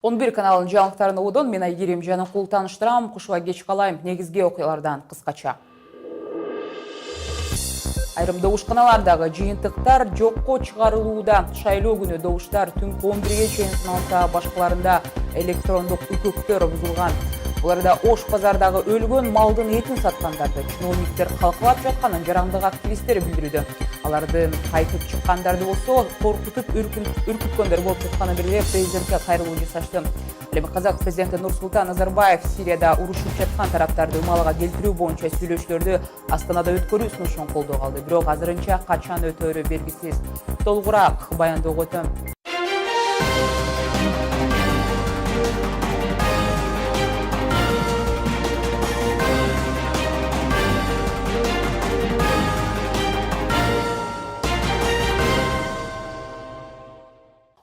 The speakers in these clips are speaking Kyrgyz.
11 каналын жаңалықтарын ұғыдын, мен Айгерім жаны қол таныштырам, құшыға кеч қалайым, негізге оқиялардан қысқача. Айрым доушқаналардағы жиынтықтар жоққа шығарылууда. Шайлоо күні доуштар түнгі 11-ге чейін сыналса, башқаларында электрондық үкіктер бұзылған. Оларда Ош базардағы өлген малдың етін сатқандарды чиновниктер қалқылап жатқанын жараңдық активистері білдіруді. Алардың қайтып шыққандарды болса, қорқытып үркіткендер болып жатқаны бірге президентке қайрылу жасашты. Қазақ президенті Нұрсұлтан Назарбаев Сирияда ұрышып жатқан тараптарды ымалыға келтіру бойынша сөйлеушілерді Астанада өткөрүү ұсынышын қолдауға алды. Бирок азырынча качан өтөрү белгисиз. Толугураак баяндоого өтөм.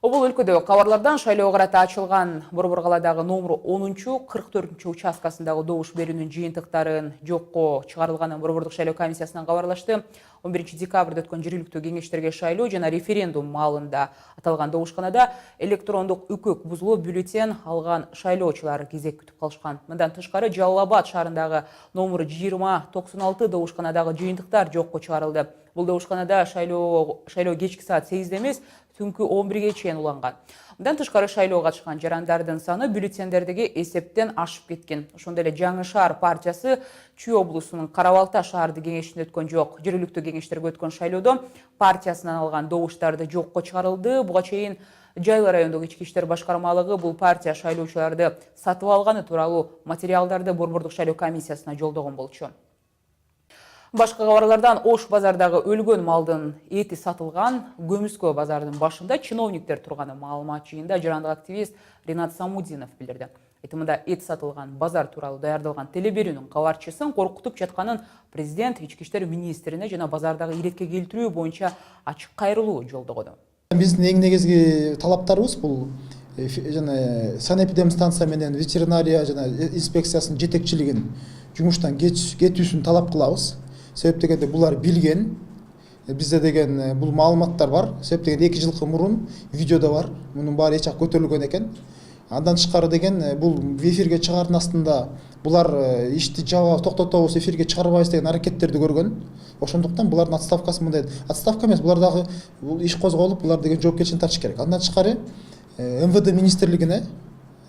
Обул өлкөдө кабарлардан шайлоо карата ачылган Борбор-Каладагы номер 10-44 участкасындагы добуш берүүнүн жыйынтыктарын жокко чыгарылганын Борбордук шайлоо комиссиясынан кабарлашты. 11 декабрда өткөн жергиликтүү кеңештерге шайлоо жана референдум маалында аталган добушканада электрондук үкөк бузулуп бюллетень алган шайлоочулар кезек күтүп калышкан. Мындан тышкары Жалал Абад шаарындагы номер 2096 добушканадагы жыйынтыктар жокко чыгарылды. Бул добушканада шайлоо кечки саат 8-де эмес, түнкү 11-ге чейин уланган. Мындан тышкары шайлоого катышкан жарандардын саны бюллетендердеги эсептен ашып кеткен. Ошондой эле Жаңы шаар партиясы Чүй облусунун Карабалта шаарды кеңешинде өткөн жок. Жергиликтүү кеңештерге өткөн шайлоодо партиясынан алган добуштарды жокко чыгарылды. Буга чейин Жайлы райондогу ички иштер башкармалыгы бул партия шайлоочуларды сатып алганы тууралуу материалдарды Борбордук шайлоо комиссиясына жолдогон болчу. Башка кабарлардан Ош базардагы өлгөн малдын эти сатылган Көмүскө базардын башында чиновниктер турганы маалымат жыйында жарандык активист Ринат Самудинов билдирди. Айтымында эт сатылган базар тууралуу даярдалган телеберүүнүн кабарчысын коркутуп жатканын президент ички иштер министрине жана базардагы иретке келтирүү боюнча ачык кайрылуу жолдогоду. Биздин эң негизги талаптарыбыз бул жана санэпидемстанция менен ветеринария жана инспекциясынын жетекчилигин жумуштан кетүүсүн талап кылабыз. Себеп дегенде булар билген, бизде деген бул маалыматтар бар. Себеп дегенде 2 жылкы мурун видеодо бар. Мунун баары эч көтөрүлгөн экен. Андан тышкары деген бул эфирге чыгаардын астында булар ишти жаба токтотобуз, эфирге чыгарбайбыз деген аракеттерди көргөн. Ошондуктан булардын отставкасы мындай. Отставка эмес, булар дагы бул иш козголуп, булар деген жоопкерчиликти тартыш керек. Андан тышкары МВД министрлигине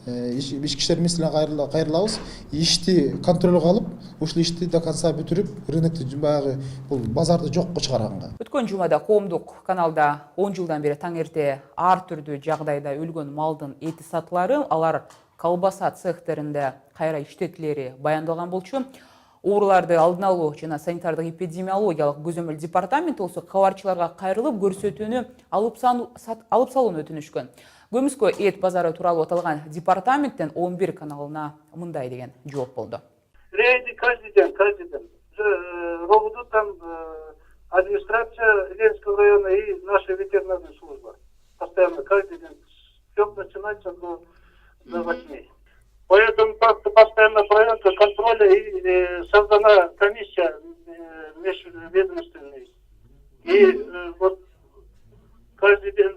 ички иштер министрлигине кайрылабыз. Ишти контролго алып, ушул ишти до конца бүтүрүп, рынокты баягы бул базарды жокко чыгарганга. Өткөн жумада коомдук каналда 10 жылдан бери таң эрте ар түрдүү жагдайда өлгөн малдын эти сатылары, алар колбаса цехтеринде кайра иштетилери баяндалган болчу. Ооруларды алдын алуу жана санитардык эпидемиологиялык көзөмөл департаменти болсо кабарчыларга кайрылып көрсөтүүнү алып салууну өтүнүшкөн. Көмүскө эт базары тууралуу аталган департаменттен 11 каналына мындай деген жооп болду. Рейды каждый день. Ровду там администрация Ленинского района и наша ветеринарная служба. Постоянно, каждый день. Все начинается до 8. Поэтому постоянно проверка контроля и создана комиссия межведомственная. И вот каждый день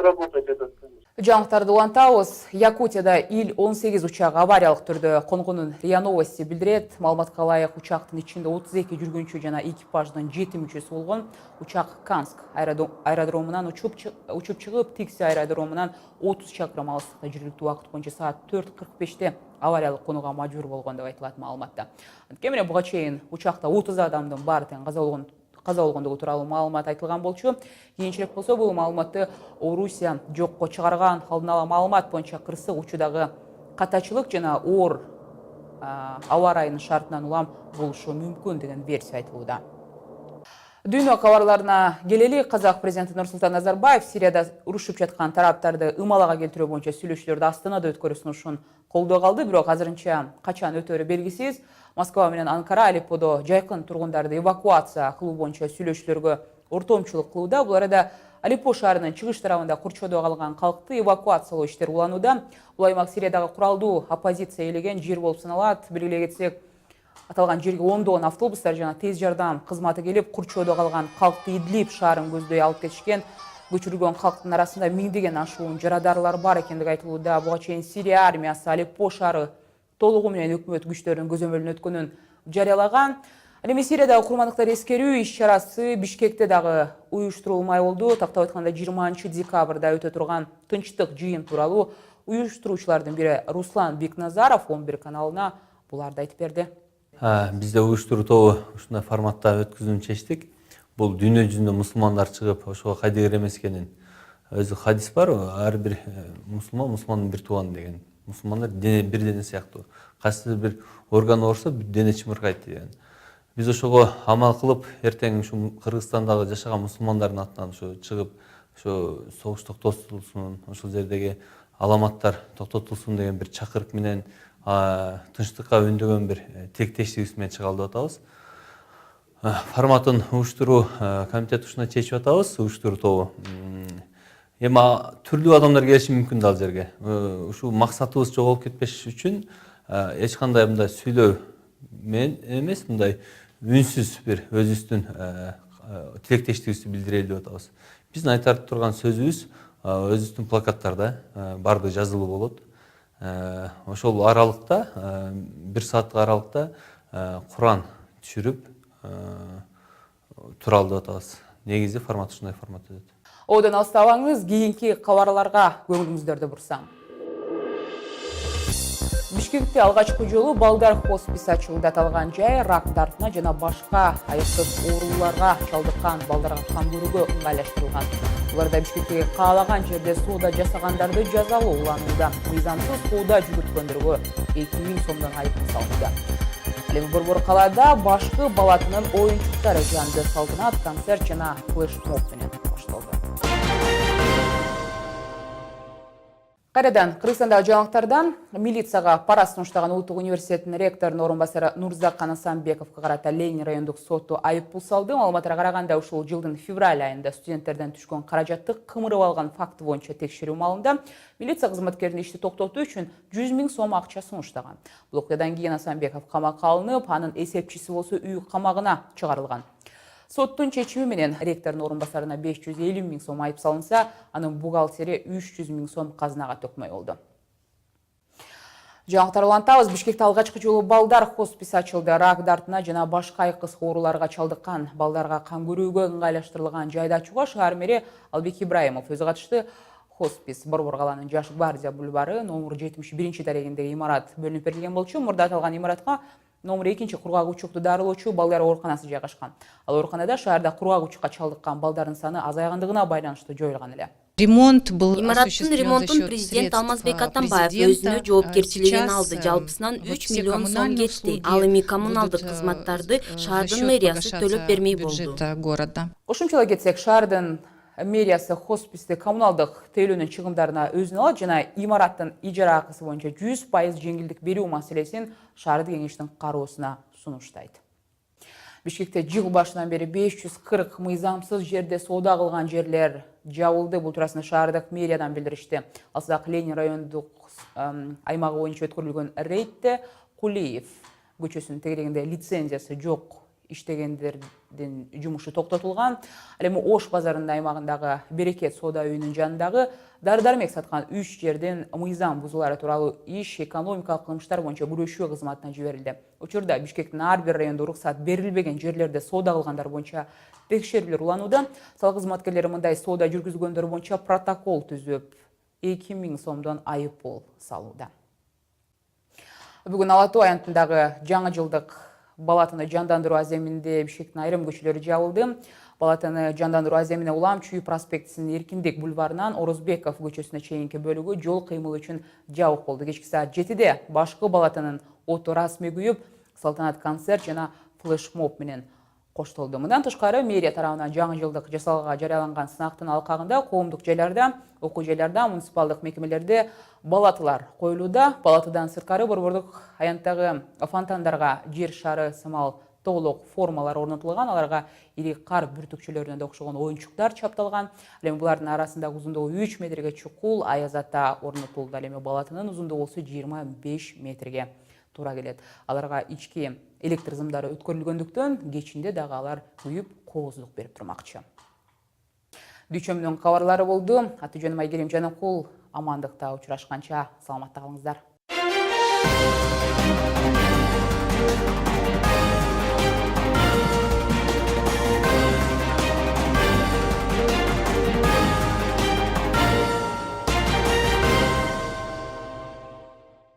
работает этот комиссия. Жаңылыктарды улантабыз. Якутияда Ил-18 учагы авариялык түрдө конгонун РИА Новости билдирет. Маалыматка ылайык учактын ичинде 32 жүргүнчү жана экипаждын 7 мүчөсү болгон. Учак Канск аэродромунан учуп чыгып, Тикси аэродромунан 30 чакырым алыстыкта жергиликтүү убакыт боюнча саат 4:45-те авариялык конууга мажбур болгон деп айтылат маалыматта. Анткени буга чейин учакта 30 адамдын баары тең каза болгондугу тууралуу маалымат айтылган болчу. Кийинчерээк болсо бул маалыматты Орусия жокко чыгарган. Алдын ала маалымат боюнча кырсык учудагы катачылык жана оор аба ырайынын шартынан улам болушу мүмкүн деген версия айтылууда. Дүйнө кабарларына келели. Казак президенти Нурсултан Назарбаев Сирияда урушуп жаткан тараптарды ымалага келтирүү боюнча сүйлөшүүлөрдү Астанада өткөрүү сунушун колдоого алды. Бирок азырынча качан өтөрү белгисиз. Москва менен Анкара Алепподо жайкын тургундарды эвакуация кылуу боюнча сүйлөшүүлөргө ортомчулук кылууда. Бул арада Алеппо шаарынын чыгыш тарабында курчоодо калган калкты эвакуациялоо иштери уланууда. Бул аймак Сириядагы куралдуу оппозиция ээлеген жер болуп саналат. Белгилей кетсек, аталган жерге ондогон автобустар жана тез жардам кызматы келип, курчоодо калган калкты Идлиб шаарын көздөй алып кетишкен. Көчүрүлгөн калктын арасында миңдеген ашуун жарадарлар бар экендиги айтылууда. Буга чейин Сирия армиясы Алеппо шаары толугу менен өкмөт күчтөрүнүн көзөмөлүнө өткөнүн жарыялаган. Ал эми Сириядагы курмандыктар эскерүү иш-чарасы Бишкекте дагы уюштурулмай болду. Тактап айтканда 20 декабрда өтө турган тынчтык жыйын тууралуу уюштуруучулардын бири Руслан Бекназаров 11 каналына буларды айтып берди. Бизде уюштуруу тобу ушундай форматта өткүзүүнү чечтик. Бул дүйнө жүзүндө мусулмандар чыгып, ошого кайдыгер эмес экенин өзү хадис бар. Ар бир мусулмандын бир тууганы деген. Мусулмандар бир дене сыяктуу. Кайсы бир орган оорусо дене чымыркайт деген. Биз ошого амал кылып, эртең ушу Кыргызстандагы жашаган мусулмандардын атынан ушу чыгып, ошо согуш токтотулсун, ошол жердеги аламаттар токтотулсун деген бир чакырык менен тынчтыкка үндөгөн бир тилектештигибиз менен чыгалып деп атабыз. Форматын уюштуруу комитет ушуна чечип атабыз, уюштуруу тобу. Эми түрлүү адамдар келиши мүмкүн да ал жерге. Ушул максатыбыз жоголуп кетпеш үчүн эч кандай мындай сүйлөө менен эмес, мындай үнсүз бир өзүбүздүн тилектештигибизди билдирели деп атабыз. Биздин айтар турган сөзүбүз өзүбүздүн плакаттарда бардыгы жазылуу болот. Ошол аралыкта, 1 сааттык аралыкта Куран түшүрүп туралы деп атабыз. Негизи формат ушундай формат өтөт. Одан алыстабаңыз, кийинки кабарларга көңүлүңүздөрдү бурсам. Бишкекте алгачкы жолу балдар хосписи ачылды. Аталган жай рак дартына жана башка айыксыз ооруларга чалдыккан балдарга кам көрүүгө ыңгайлаштырылган. Буларда Бишкектеги каалаган жерде соода жасагандарды жазалоо уланууда. Мыйзамсыз соода жүгүрткөндөргө 2000 сомдон айып салынды. Ал эми Борбор калаада башкы балатынын оюнчуктары жанды салтанат, концерт жана флешмоб менен башталды. Кайрадан Кыргызстандагы жаңылыктардан милицияга пара сунуштаган Улуттук университеттин ректорунун орун басары Нурзакан Асанбековго карата Ленин райондук соту айып пул салды. Маалыматтарга караганда ушул жылдын февраль айында студенттерден түшкөн каражатты кымырып алган факты боюнча текшерүү маалында милиция кызматкеринин ишти токтотуу үчүн 100 000 сом акча сунуштаган. Бул окуядан кийин Асанбеков камакка алынып, анын эсепчиси болсо үй камагына чыгарылган. Соттун чечими менен ректордун орун басарына 550 000 сом айып салынса, анын бухгалтери 300 000 сом казынага төкмөй болду. Жаңылыктар улантабыз. Бишкекте алгачкы жолу балдар хосписи ачылды. Рак дартына жана башка айкыз ооруларга чалдыккан балдарга кам көрүүгө ыңгайлаштырылган жайды ачууга шаар мэри Албек Ибраимов өзү катышты. Хоспис Борбор калаанын Жаш гвардия бульвары номер 71 дарегиндеги имарат бөлүнүп берилген болчу. Мурда аталган имаратка номер 2 кургак учукту дарылоочу балдар ооруканасы жайгашкан. Ал ооруканада шаарда кургак учукка чалдыккан балдардын саны азайгандыгына байланыштуу жоюлган эле. Имараттын ремонтун президент Алмазбек Атамбаев өзүнө жоопкерчилигин алды. Жалпысынан 3 миллион сом кетти. Ал эми коммуналдык кызматтарды шаардын мэриясы төлөп бермей болду. Кошумчалай кетсек, шаардын мэриясы хосписти коммуналдык тейлөөнүн чыгымдарына өзүнө алат жана имараттын ижара акысы боюнча 100% жеңилдик берүү маселесин шаардык кеңештин кароосуна сунуштайт. Бишкекте жыл башынан бери 540 мыйзамсыз жерде соода кылган жерлер жабылды. Бул туурасында шаардык мэриядан билдиришти. Ал сак Ленин райондук аймагы боюнча өткөрүлгөн рейдте Кулиев көчөсүнүн тегерегинде лицензиясы жок иштегендердин жумушу токтотулган. Ал эми Ош базарынын аймагындагы Берекет соода үйүнүн жанындагы дары-дармек саткан 3 жердин мыйзам бузуулары тууралуу иш экономикалык кылмыштар боюнча күрөшүү кызматына жиберилди. Учурда Бишкектин ар бир райондо уруксат берилбеген жерлерде соода кылгандар боюнча текшерүүлөр уланууда. Сал кызматкерлери мындай соода жүргүзгөндөр боюнча протокол түзүп 2000 сомдон айып пул салууда. Бүгүн Ала Тоо аянтындагы жаңы жылдык балатыны жандандыруу аземинде Бишкектин айрым көчөлөрү жабылды. Балатыны жандандыруу аземине улам Чүй проспектисинин Эркиндик бульварынан Орозбеков көчөсүнө чейинки бөлүгү жол кыймылы үчүн жабык болду. Кечки саат 7-де башкы балатынын оту расмий күйүп, салтанат концерт жана флешмоб менен коштолду. Мындан тышкары мэрия тарабынан жаңы жылдык жасалга жарыяланган сынактын алкагында коомдук жайларда, окуу жайларда, муниципалдык мекемелерде балатылар коюлууда. Балатыдан сырткары борбордук аянттагы фонтандарга жер шары сымал тоголок формалар орнотулган. Аларга ири кар бүртүкчөлөрүнө да окшогон оюнчуктар чапталган. Ал эми булардын арасында узундугу 3 метрге чукул аяз ата орнотулду. Ал эми балатынын узундугу болсо 25 метрге туура келет. Аларга ички электр зымдары өткөрүлгөндүктөн кечинде дагы алар күйүп кооздук берип турмакчы. Дүйчөмдүн кабарлары болду. Аты жөнүм Айгерим Жанакул. Амандыкта учурашканча саламатта калыңыздар.